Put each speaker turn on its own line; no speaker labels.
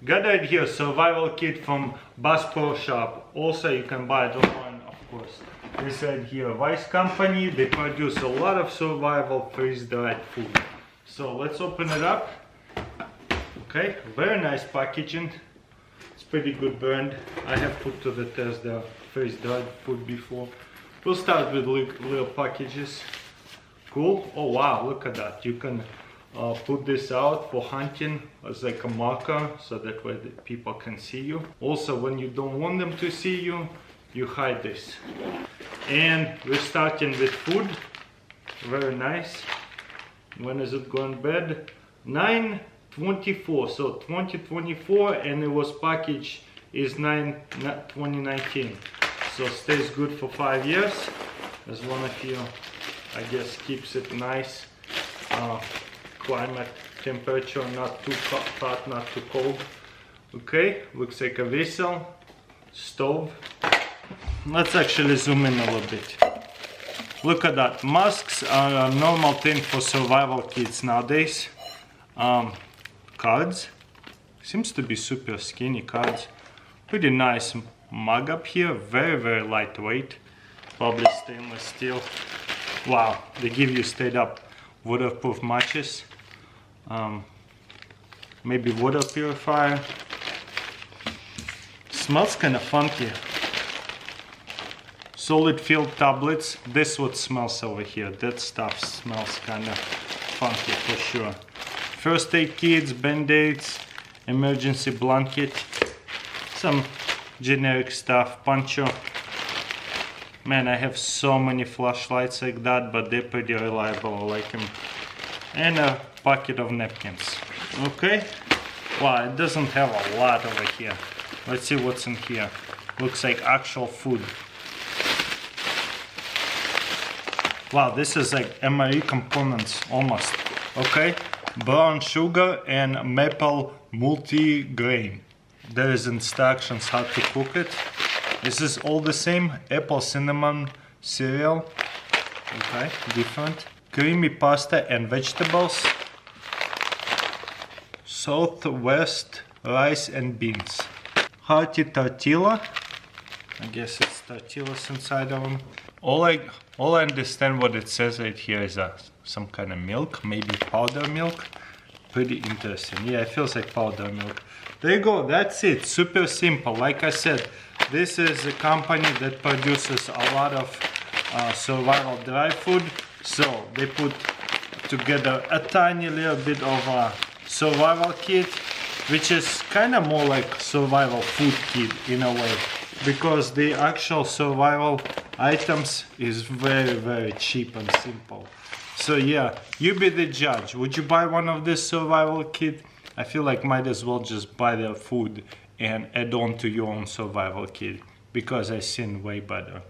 Gathered here survival kit from Bass Pro Shop. Also you can buy it online, of course. This right here, Vice Company, they produce a lot of survival freeze-dried food. So let's open it up. Okay, very nice packaging. It's pretty good brand. I have put to the test the freeze-dried food before. We'll start with little packages. Cool. Oh wow, look at that. You can put this out for hunting as like a marker, so that way the people can see you. Also, when you don't want them to see you, you hide this. And we're starting with food. Very nice. When is it going bad? 9/24, so 2024, and it was packaged is 9/2019. So stays good for 5 years, as long as you, I guess, keeps it nice. Climate temperature, not too hot, not too cold. Okay, looks like a vessel, stove. Let's actually zoom in a little bit. Look at that. Masks are a normal thing for survival kits nowadays. Cards. Seems to be super skinny cards. Pretty nice mug up here. Very lightweight. Probably stainless steel. Wow, they give you straight up waterproof matches. Maybe water purifier. Smells kind of funky. Solid filled tablets. This what smells over here. That stuff smells kind of funky for sure. First aid kits, band-aids, emergency blanket, some generic stuff, poncho. Man, I have so many flashlights like that, but they're pretty reliable. I like them. And a bucket of napkins. Okay. Wow, it doesn't have a lot over here. Let's see what's in here. Looks like actual food. Wow, this is like MRE components almost. Okay. Brown sugar and maple multi-grain. There is instructions how to cook it. This is all the same. Apple cinnamon cereal. Okay, different. Creamy pasta and vegetables. Southwest rice and beans. Hearty tortilla. I guess it's tortillas inside of them. All I understand what it says right here is some kind of milk, maybe powder milk. Pretty interesting. Yeah, it feels like powder milk. There you go, that's it. Super simple. Like I said, this is a company that produces a lot of survival dry food. So they put together a tiny little bit of a survival kit, which is kind of more like survival food kit in a way, because the actual survival items is very cheap and simple. So yeah, you be the judge. Would you buy one of this survival kit? I feel like might as well just buy the food and add on to your own survival kit, because I've seen way better.